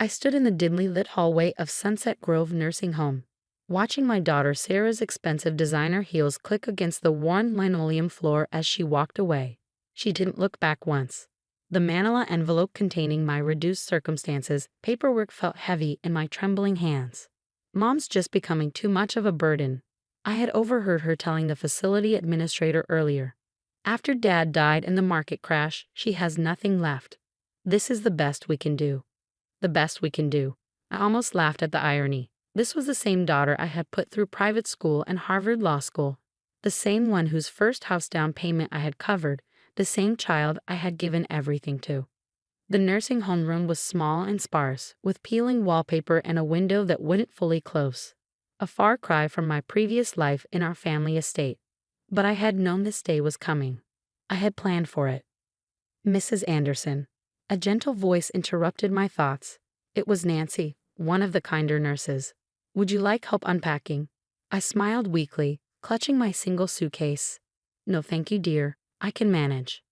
I stood in the dimly lit hallway of Sunset Grove Nursing Home, watching my daughter Sarah's expensive designer heels click against the worn linoleum floor as she walked away. She didn't look back once. The manila envelope containing my reduced circumstances paperwork felt heavy in my trembling hands. Mom's just becoming too much of a burden, I had overheard her telling the facility administrator earlier. After Dad died in the market crash, she has nothing left. This is the best we can do. The best we can do. I almost laughed at the irony. This was the same daughter I had put through private school and Harvard Law School. The same one whose first house down payment I had covered. The same child I had given everything to. The nursing home room was small and sparse, with peeling wallpaper and a window that wouldn't fully close. A far cry from my previous life in our family estate. But I had known this day was coming. I had planned for it. Mrs. Anderson. A gentle voice interrupted my thoughts. It was Nancy, one of the kinder nurses. Would you like help unpacking? I smiled weakly, clutching my single suitcase. No thank you, dear. I can manage.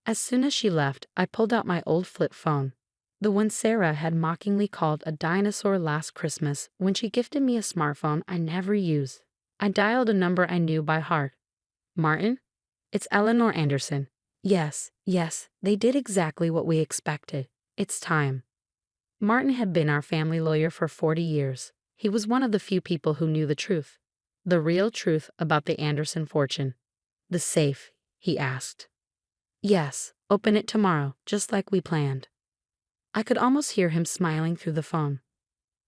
As soon as she left, I pulled out my old flip phone. The one Sarah had mockingly called a dinosaur last Christmas when she gifted me a smartphone I never used. I dialed a number I knew by heart. Martin? It's Eleanor Anderson. Yes, they did exactly what we expected. It's time. Martin had been our family lawyer for 40 years. He was one of the few people who knew the truth. The real truth about the Anderson fortune. The safe, he asked. Yes, open it tomorrow, just like we planned. I could almost hear him smiling through the phone.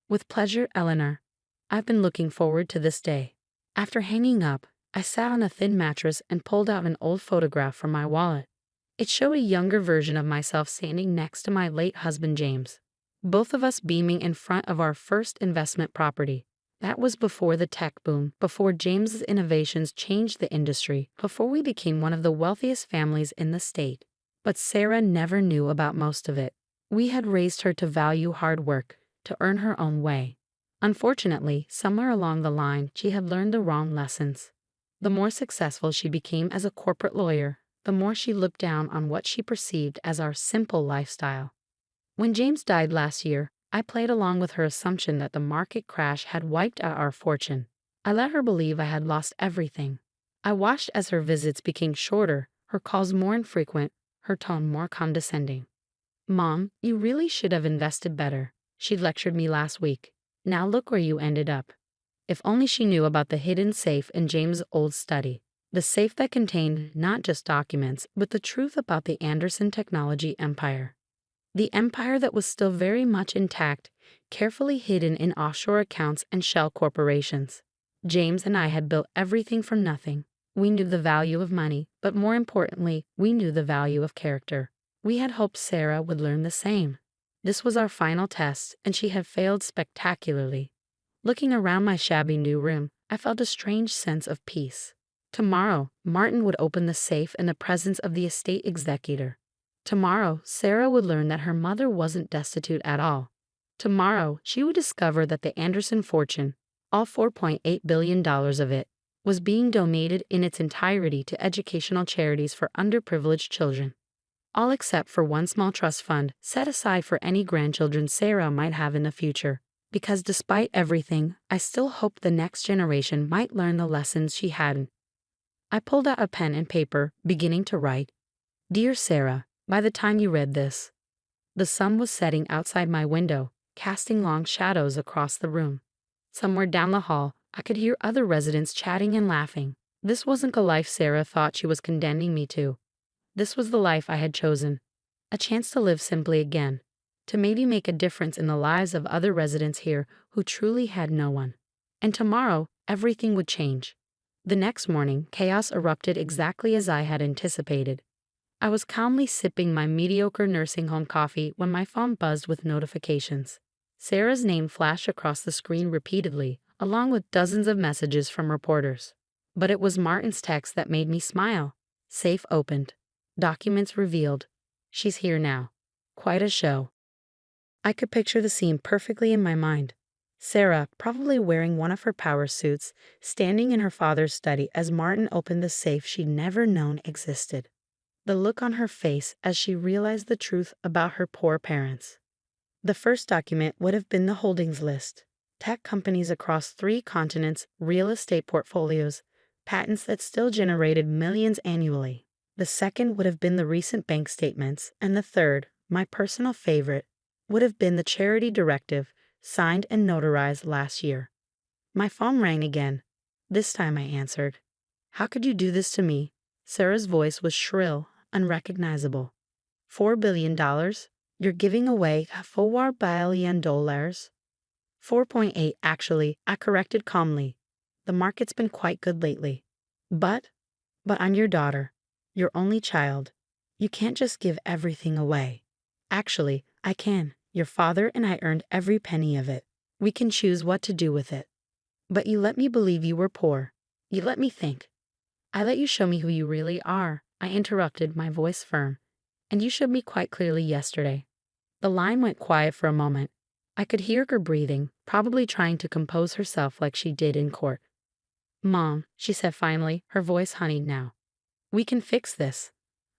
With pleasure, Eleanor. I've been looking forward to this day. After hanging up, I sat on a thin mattress and pulled out an old photograph from my wallet. It showed a younger version of myself standing next to my late husband James. Both of us beaming in front of our first investment property. That was before the tech boom, before James's innovations changed the industry, before we became one of the wealthiest families in the state. But Sarah never knew about most of it. We had raised her to value hard work, to earn her own way. Unfortunately, somewhere along the line, she had learned the wrong lessons. The more successful she became as a corporate lawyer, the more she looked down on what she perceived as our simple lifestyle. When James died last year, I played along with her assumption that the market crash had wiped out our fortune. I let her believe I had lost everything. I watched as her visits became shorter, her calls more infrequent, her tone more condescending. Mom, you really should have invested better, she lectured me last week. Now look where you ended up. If only she knew about the hidden safe in James' old study. The safe that contained not just documents, but the truth about the Anderson technology empire. The empire that was still very much intact, carefully hidden in offshore accounts and shell corporations. James and I had built everything from nothing. We knew the value of money, but more importantly, we knew the value of character. We had hoped Sarah would learn the same. This was our final test, and she had failed spectacularly. Looking around my shabby new room, I felt a strange sense of peace. Tomorrow, Martin would open the safe in the presence of the estate executor. Tomorrow, Sarah would learn that her mother wasn't destitute at all. Tomorrow, she would discover that the Anderson fortune, all $4.8 billion of it, was being donated in its entirety to educational charities for underprivileged children. All except for one small trust fund set aside for any grandchildren Sarah might have in the future. Because despite everything, I still hoped the next generation might learn the lessons she hadn't. I pulled out a pen and paper, beginning to write. Dear Sarah, by the time you read this, the sun was setting outside my window, casting long shadows across the room. Somewhere down the hall, I could hear other residents chatting and laughing. This wasn't the life Sarah thought she was condemning me to. This was the life I had chosen. A chance to live simply again. To maybe make a difference in the lives of other residents here who truly had no one. And tomorrow, everything would change. The next morning, chaos erupted exactly as I had anticipated. I was calmly sipping my mediocre nursing home coffee when my phone buzzed with notifications. Sarah's name flashed across the screen repeatedly, along with dozens of messages from reporters. But it was Martin's text that made me smile. Safe opened. Documents revealed. She's here now. Quite a show. I could picture the scene perfectly in my mind. Sarah, probably wearing one of her power suits, standing in her father's study as Martin opened the safe she'd never known existed. The look on her face as she realized the truth about her poor parents. The first document would have been the holdings list. Tech companies across 3 continents, real estate portfolios, patents that still generated millions annually. The second would have been the recent bank statements, and the third, my personal favorite, would have been the charity directive signed and notarized last year. My phone rang again. This time I answered. How could you do this to me? Sarah's voice was shrill, unrecognizable. $4 billion? You're giving away $4 billion? 4.8 actually, I corrected calmly. The market's been quite good lately. But I'm your daughter, your only child. You can't just give everything away. Actually, I can. Your father and I earned every penny of it. We can choose what to do with it. But you let me believe you were poor. You let me think. I let you show me who you really are, I interrupted, my voice firm. And you showed me quite clearly yesterday. The line went quiet for a moment. I could hear her breathing, probably trying to compose herself like she did in court. Mom, she said finally, her voice honeyed now. We can fix this.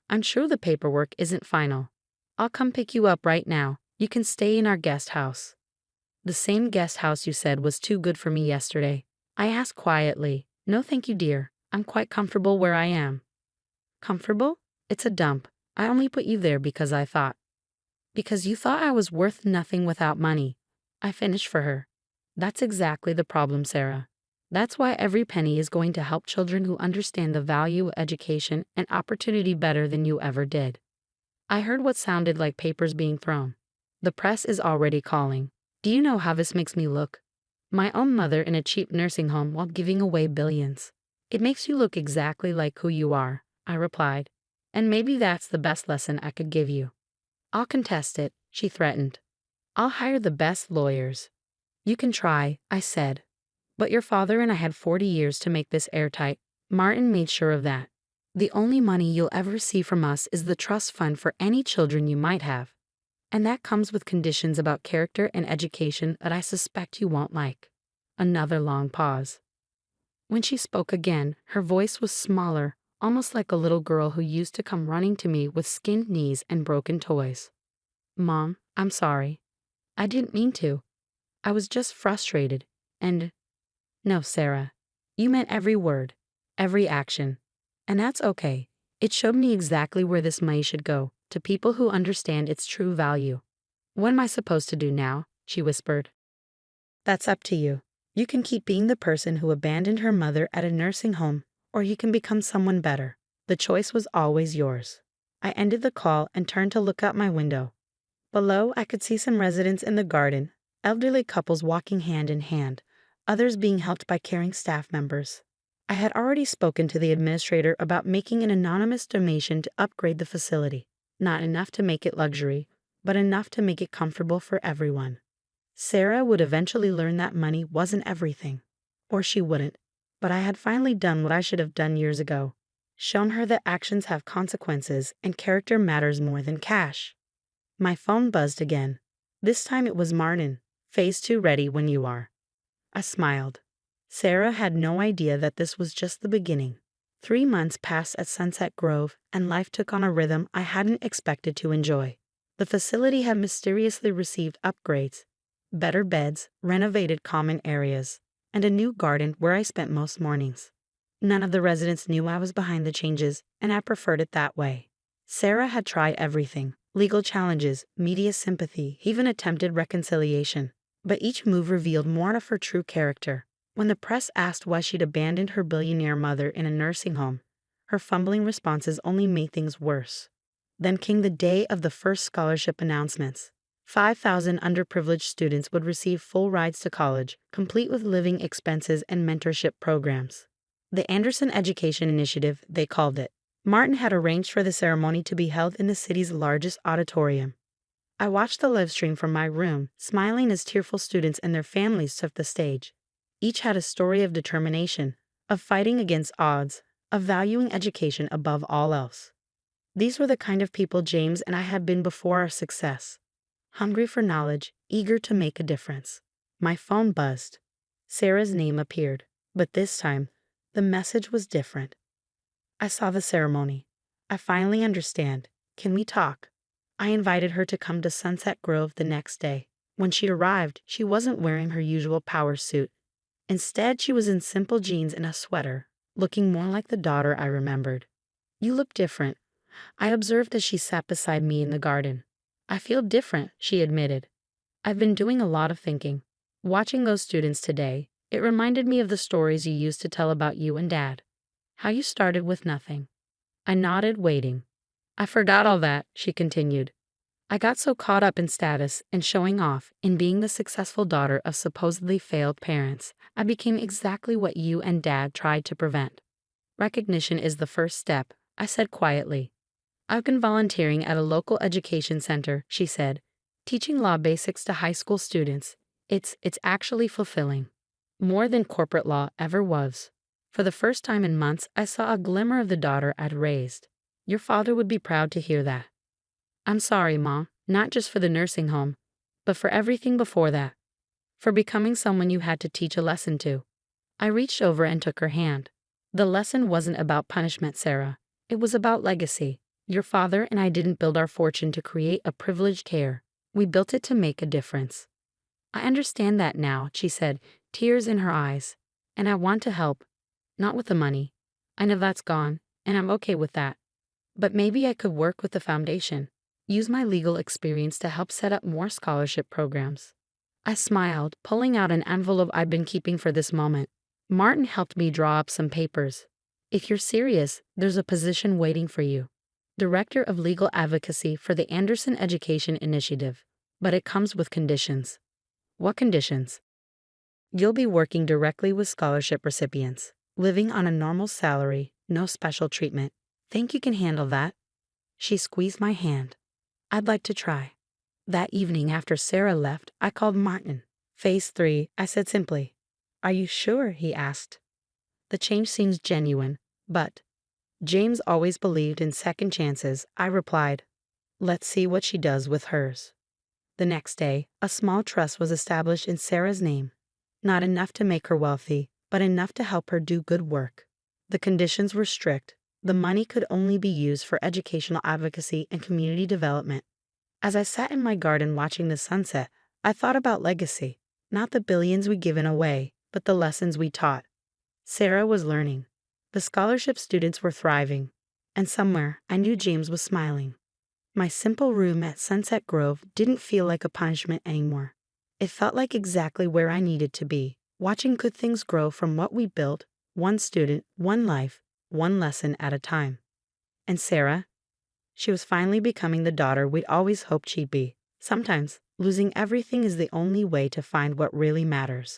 I'm sure the paperwork isn't final. I'll come pick you up right now. You can stay in our guest house. The same guest house you said was too good for me yesterday. I asked quietly. No thank you, dear. I'm quite comfortable where I am. Comfortable? It's a dump. I only put you there because I thought. Because you thought I was worth nothing without money. I finished for her. That's exactly the problem, Sarah. That's why every penny is going to help children who understand the value of education and opportunity better than you ever did. I heard what sounded like papers being thrown. The press is already calling. Do you know how this makes me look? My own mother in a cheap nursing home while giving away billions. It makes you look exactly like who you are, I replied. And maybe that's the best lesson I could give you. I'll contest it, she threatened. I'll hire the best lawyers. You can try, I said. But your father and I had 40 years to make this airtight. Martin made sure of that. The only money you'll ever see from us is the trust fund for any children you might have. And that comes with conditions about character and education that I suspect you won't like. Another long pause. When she spoke again, her voice was smaller, almost like a little girl who used to come running to me with skinned knees and broken toys. Mom, I'm sorry. I didn't mean to. I was just frustrated, and... No, Sarah. You meant every word, every action. And that's okay. It showed me exactly where this money should go, to people who understand its true value. What am I supposed to do now? She whispered. That's up to you. You can keep being the person who abandoned her mother at a nursing home, or you can become someone better. The choice was always yours. I ended the call and turned to look out my window. Below, I could see some residents in the garden, elderly couples walking hand in hand, others being helped by caring staff members. I had already spoken to the administrator about making an anonymous donation to upgrade the facility. Not enough to make it luxury, but enough to make it comfortable for everyone. Sarah would eventually learn that money wasn't everything. Or she wouldn't. But I had finally done what I should have done years ago. Shown her that actions have consequences and character matters more than cash. My phone buzzed again. This time it was Martin. Phase 2 ready when you are. I smiled. Sarah had no idea that this was just the beginning. 3 months passed at Sunset Grove, and life took on a rhythm I hadn't expected to enjoy. The facility had mysteriously received upgrades, better beds, renovated common areas, and a new garden where I spent most mornings. None of the residents knew I was behind the changes, and I preferred it that way. Sarah had tried everything: legal challenges, media sympathy, even attempted reconciliation. But each move revealed more of her true character. When the press asked why she'd abandoned her billionaire mother in a nursing home, her fumbling responses only made things worse. Then came the day of the first scholarship announcements. 5,000 underprivileged students would receive full rides to college, complete with living expenses and mentorship programs. The Anderson Education Initiative, they called it. Martin had arranged for the ceremony to be held in the city's largest auditorium. I watched the live stream from my room, smiling as tearful students and their families took the stage. Each had a story of determination, of fighting against odds, of valuing education above all else. These were the kind of people James and I had been before our success. Hungry for knowledge, eager to make a difference. My phone buzzed. Sarah's name appeared, but this time, the message was different. I saw the ceremony. I finally understand. Can we talk? I invited her to come to Sunset Grove the next day. When she arrived, she wasn't wearing her usual power suit. Instead, she was in simple jeans and a sweater, looking more like the daughter I remembered. "You look different," I observed as she sat beside me in the garden. "I feel different," she admitted. "I've been doing a lot of thinking. Watching those students today, it reminded me of the stories you used to tell about you and Dad. How you started with nothing." I nodded, waiting. "I forgot all that," she continued. "I got so caught up in status and showing off, in being the successful daughter of supposedly failed parents, I became exactly what you and Dad tried to prevent." "Recognition is the first step," I said quietly. "I've been volunteering at a local education center," she said, "teaching law basics to high school students. It's actually fulfilling. More than corporate law ever was." For the first time in months, I saw a glimmer of the daughter I'd raised. "Your father would be proud to hear that." "I'm sorry, Mom, not just for the nursing home, but for everything before that. For becoming someone you had to teach a lesson to." I reached over and took her hand. "The lesson wasn't about punishment, Sarah. It was about legacy. Your father and I didn't build our fortune to create a privileged care. We built it to make a difference." "I understand that now," she said, tears in her eyes. "And I want to help. Not with the money. I know that's gone, and I'm okay with that. But maybe I could work with the foundation, use my legal experience to help set up more scholarship programs." I smiled, pulling out an envelope I'd been keeping for this moment. "Martin helped me draw up some papers. If you're serious, there's a position waiting for you. Director of Legal Advocacy for the Anderson Education Initiative. But it comes with conditions." "What conditions?" "You'll be working directly with scholarship recipients, living on a normal salary, no special treatment. Think you can handle that?" She squeezed my hand. "I'd like to try." That evening after Sarah left, I called Martin. "Phase 3, I said simply. "Are you sure?" he asked. "The change seems genuine, but James always believed in second chances," I replied. "Let's see what she does with hers." The next day, a small trust was established in Sarah's name. Not enough to make her wealthy, but enough to help her do good work. The conditions were strict. The money could only be used for educational advocacy and community development. As I sat in my garden watching the sunset, I thought about legacy. Not the billions we'd given away, but the lessons we taught. Sarah was learning. The scholarship students were thriving. And somewhere, I knew James was smiling. My simple room at Sunset Grove didn't feel like a punishment anymore. It felt like exactly where I needed to be, watching good things grow from what we built, one student, one life, one lesson at a time. And Sarah? She was finally becoming the daughter we'd always hoped she'd be. Sometimes, losing everything is the only way to find what really matters.